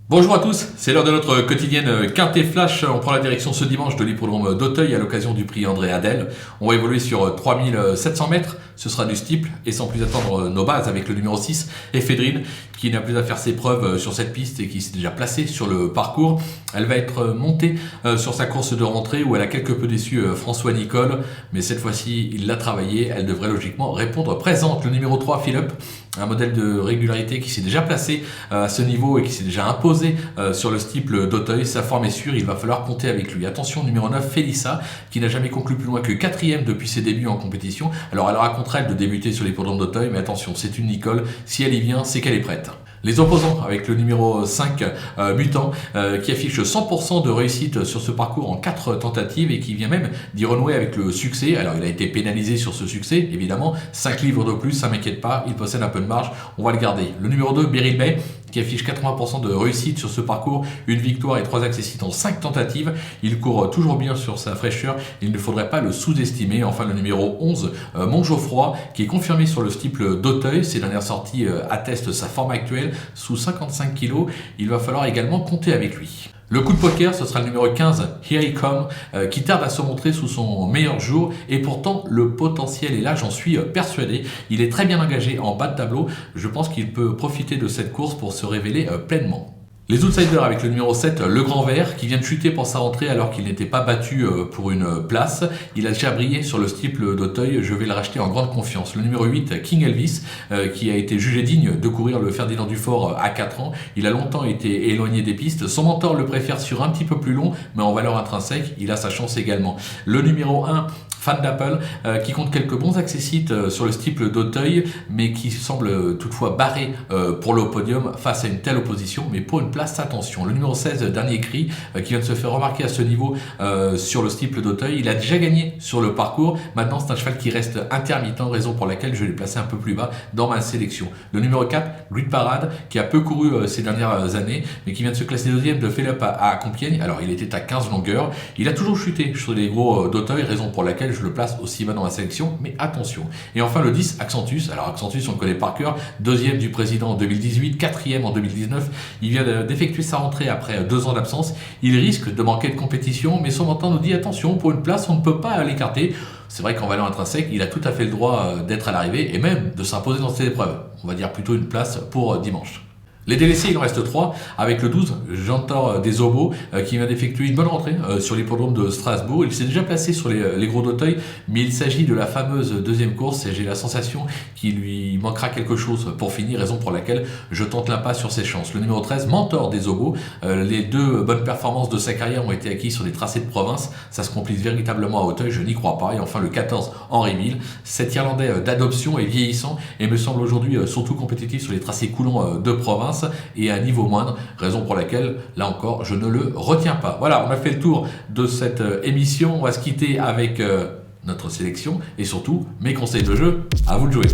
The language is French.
Bonjour à tous, c'est l'heure de notre quotidienne Quintet Flash. On prend la direction ce dimanche de l'hippodrome d'Auteuil à l'occasion du prix André Adel. On va évoluer sur 3700 mètres, ce sera du steeple et sans plus attendre nos bases avec le numéro 6, Ephedrine, qui n'a plus à faire ses preuves sur cette piste et qui s'est déjà placée sur le parcours. Elle va être montée sur sa course de rentrée où elle a quelque peu déçu François Nicole, mais cette fois-ci il l'a travaillé, elle devrait logiquement répondre présente. Le numéro 3, Philippe, un modèle de régularité qui s'est déjà placé à ce niveau et qui s'est déjà imposé sur le steeple d'Auteuil. Sa forme est sûre, il va falloir compter avec lui. Attention, numéro 9, Félissa, qui n'a jamais conclu plus loin que 4e depuis ses débuts en compétition. Alors elle aura contre elle de débuter sur l'hippodrome d'Auteuil, mais attention, c'est une Nicole, si elle y vient, c'est qu'elle est prête. Les opposants avec le numéro 5, Mutant, qui affiche 100% de réussite sur ce parcours en 4 tentatives et qui vient même d'y renouer avec le succès. Alors il a été pénalisé sur ce succès, évidemment, 5 livres de plus, ça m'inquiète pas, il possède un peu de marge, on va le garder. Le numéro 2, Beryl Bay, qui affiche 80% de réussite sur ce parcours, une victoire et 3 accessites en 5 tentatives. Il court toujours bien sur sa fraîcheur, il ne faudrait pas le sous-estimer. Enfin le numéro 11, Montgeoffroy, qui est confirmé sur le steeple d'Auteuil. Ses dernières sorties attestent sa forme actuelle, sous 55 kg. Il va falloir également compter avec lui. Le coup de poker, ce sera le numéro 15, Here He Come, qui tarde à se montrer sous son meilleur jour, et pourtant le potentiel est là, j'en suis persuadé. Il est très bien engagé en bas de tableau, je pense qu'il peut profiter de cette course pour se révéler pleinement. Les outsiders avec le numéro 7, Le Grand Vert, qui vient de chuter pour sa rentrée alors qu'il n'était pas battu pour une place. Il a déjà brillé sur le steeple d'Auteuil, je vais le racheter en grande confiance. Le numéro 8, King Elvis, qui a été jugé digne de courir le Ferdinand Dufort à 4 ans. Il a longtemps été éloigné des pistes. Son mentor le préfère sur un petit peu plus long, mais en valeur intrinsèque, il a sa chance également. Le numéro 1, Fan d'Apple, qui compte quelques bons accessites sur le steeple d'Auteuil, mais qui semble toutefois barré pour le podium face à une telle opposition, mais pour une place, attention. Le numéro 16, Dernier Cri, qui vient de se faire remarquer à ce niveau sur le steeple d'Auteuil, il a déjà gagné sur le parcours, maintenant c'est un cheval qui reste intermittent, raison pour laquelle je l'ai placé un peu plus bas dans ma sélection. Le numéro 4, Great Parade, qui a peu couru ces dernières années, mais qui vient de se classer deuxième de Philippe à Compiègne. Alors il était à 15 longueurs, il a toujours chuté sur les gros d'Auteuil, raison pour laquelle je le place aussi bas dans la sélection, mais attention. Et enfin le 10, Accentus. Alors Accentus, on le connaît par cœur, deuxième du président en 2018, quatrième en 2019. Il vient d'effectuer sa rentrée après 2 ans d'absence. Il risque de manquer de compétition, mais son mentor nous dit attention, pour une place, on ne peut pas l'écarter. C'est vrai qu'en valeur intrinsèque, il a tout à fait le droit d'être à l'arrivée et même de s'imposer dans cette épreuve. On va dire plutôt une place pour dimanche. Les délaissés, il en reste 3, avec le 12, Jantor des Obos, qui vient d'effectuer une bonne rentrée sur l'hippodrome de Strasbourg. Il s'est déjà placé sur les gros d'Auteuil, mais il s'agit de la fameuse deuxième course et j'ai la sensation qu'il lui manquera quelque chose pour finir, raison pour laquelle je tente l'impasse sur ses chances. Le numéro 13, Mentor des Obos, les 2 bonnes performances de sa carrière ont été acquises sur des tracés de province, ça se complique véritablement à Auteuil, je n'y crois pas. Et enfin le 14, Henri Ville, cet Irlandais d'adoption est vieillissant et me semble aujourd'hui surtout compétitif sur les tracés coulants de province et à un niveau moindre, raison pour laquelle, là encore, je ne le retiens pas. Voilà, on a fait le tour de cette émission, on va se quitter avec notre sélection et surtout mes conseils de jeu, à vous de jouer.